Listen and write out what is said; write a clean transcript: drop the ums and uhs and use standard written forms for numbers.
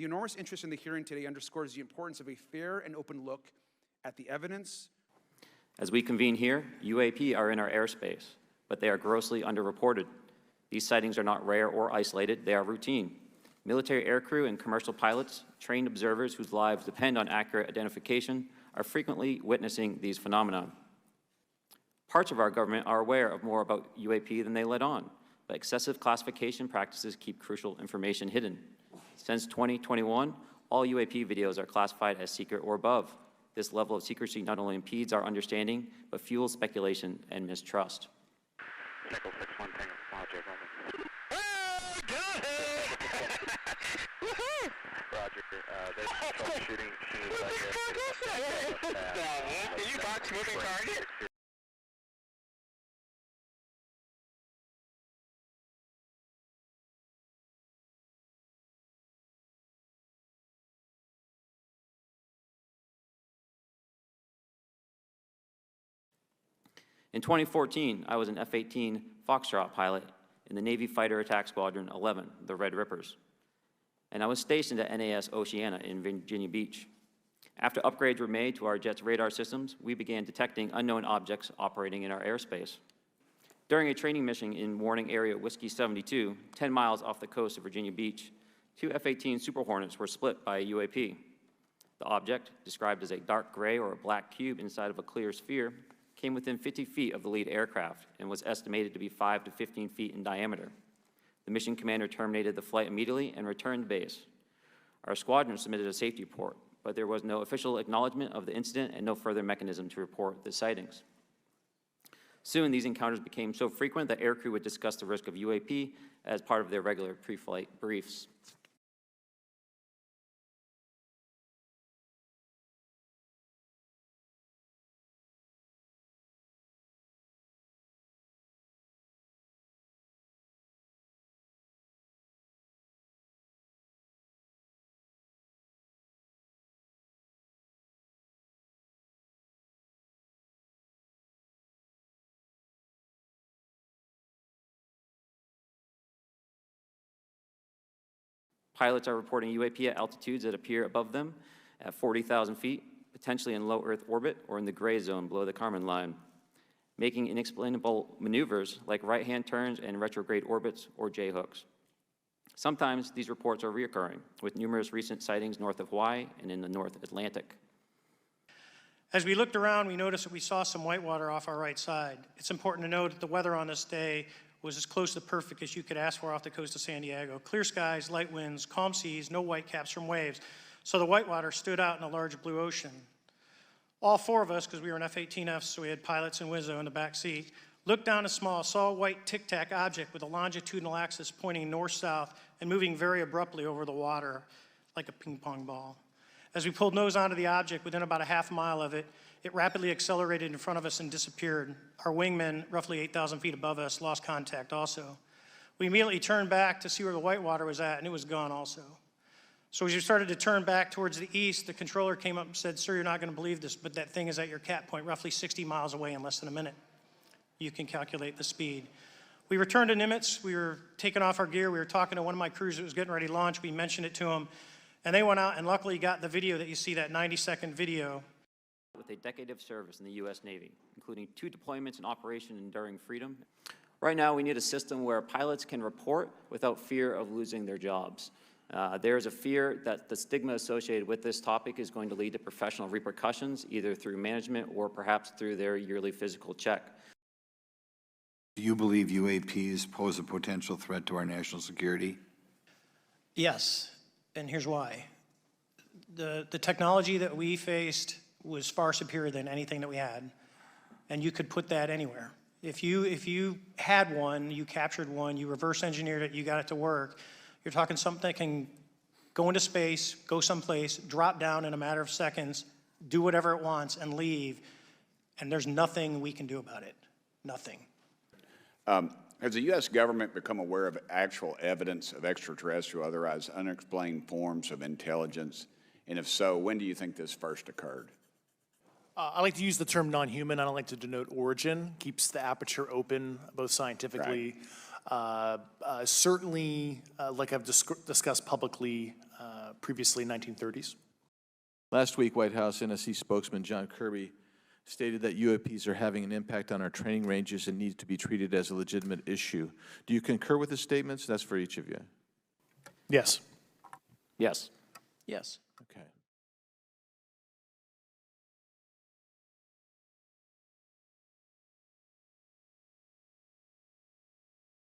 The enormous interest in the hearing today underscores the importance of a fair and open look at the evidence. As we convene here, UAP are in our airspace, but they are grossly underreported. These sightings are not rare or isolated, they are routine. Military aircrew and commercial pilots, trained observers whose lives depend on accurate identification, are frequently witnessing these phenomena. Parts of our government are aware of more about UAP than they let on, but excessive classification practices keep crucial information hidden. Since 2021, all UAP videos are classified as secret or above. This level of secrecy not only impedes our understanding, but fuels speculation and mistrust. Echo 61, Tango, Roger, Roger, there's troubleshooting. Can you box moving target? In 2014, I was an F-18 Foxtrot pilot in the Navy Fighter Attack Squadron 11, the Red Rippers, and I was stationed at NAS Oceana in Virginia Beach. After upgrades were made to our jet's radar systems, we began detecting unknown objects operating in our airspace. During a training mission in Warning Area Whiskey 72, 10 miles off the coast of Virginia Beach, two F-18 Super Hornets were split by a UAP. The object, described as a dark gray or a black cube inside of a clear sphere, came within 50 feet of the lead aircraft and was estimated to be 5 to 15 feet in diameter. The mission commander terminated the flight immediately and returned to base. Our squadron submitted a safety report, but there was no official acknowledgement of the incident and no further mechanism to report the sightings. Soon, these encounters became so frequent that aircrew would discuss the risk of UAP as part of their regular pre-flight briefs. Pilots are reporting UAP at altitudes that appear above them at 40,000 feet, potentially in low Earth orbit or in the gray zone below the Kármán line, making inexplainable maneuvers like right-hand turns and retrograde orbits or J-hooks. Sometimes these reports are reoccurring, with numerous recent sightings north of Hawaii and in the North Atlantic. As we looked around, we noticed that we saw some whitewater off our right side. It's important to note that the weather on this day was as close to perfect as you could ask for off the coast of San Diego. Clear skies, light winds, calm seas, no whitecaps from waves. So the whitewater stood out in a large blue ocean. All four of us, because we were in F-18Fs, so we had pilots and Wizzo in the back seat, looked down and saw a white tic-tac object with a longitudinal axis pointing north-south and moving very abruptly over the water like a ping-pong ball. As we pulled nose onto the object, within about a half mile of it, it rapidly accelerated in front of us and disappeared. Our wingmen, roughly 8,000 feet above us, lost contact also. We immediately turned back to see where the whitewater was at, and it was gone also. So as we started to turn back towards the east, the controller came up and said, "Sir, you're not going to believe this, but that thing is at your cat point, roughly 60 miles away in less than a minute." You can calculate the speed. We returned to Nimitz. We were taking off our gear. We were talking to one of my crews that was getting ready to launch. We mentioned it to them, and they went out and luckily got the video that you see, that 90-second video. With a decade of service in the U.S. Navy, including 2 deployments in Operation Enduring Freedom. Right now, we need a system where pilots can report without fear of losing their jobs. There is a fear that the stigma associated with this topic is going to lead to professional repercussions, either through management or perhaps through their yearly physical check. Do you believe UAPs pose a potential threat to our national security? Yes, and here's why. The technology that we faced was far superior than anything that we had, and you could put that anywhere. If you had one, you captured one, you reverse engineered it, you got it to work, you're talking something that can go into space, go someplace, drop down in a matter of seconds, do whatever it wants, and leave, and there's nothing we can do about it. Nothing. Has the U.S. government become aware of actual evidence of extraterrestrial, otherwise unexplained forms of intelligence? And if so, when do you think this first occurred? I like to use the term non-human. I don't like to denote origin. Keeps the aperture open, both scientifically. Right. Certainly, like I've discussed publicly, previously 1930s. Last week, White House NSC spokesman John Kirby stated that UAPs are having an impact on our training ranges and need to be treated as a legitimate issue. Do you concur with his statements? That's for each of you. Yes. Yes. Yes. Okay.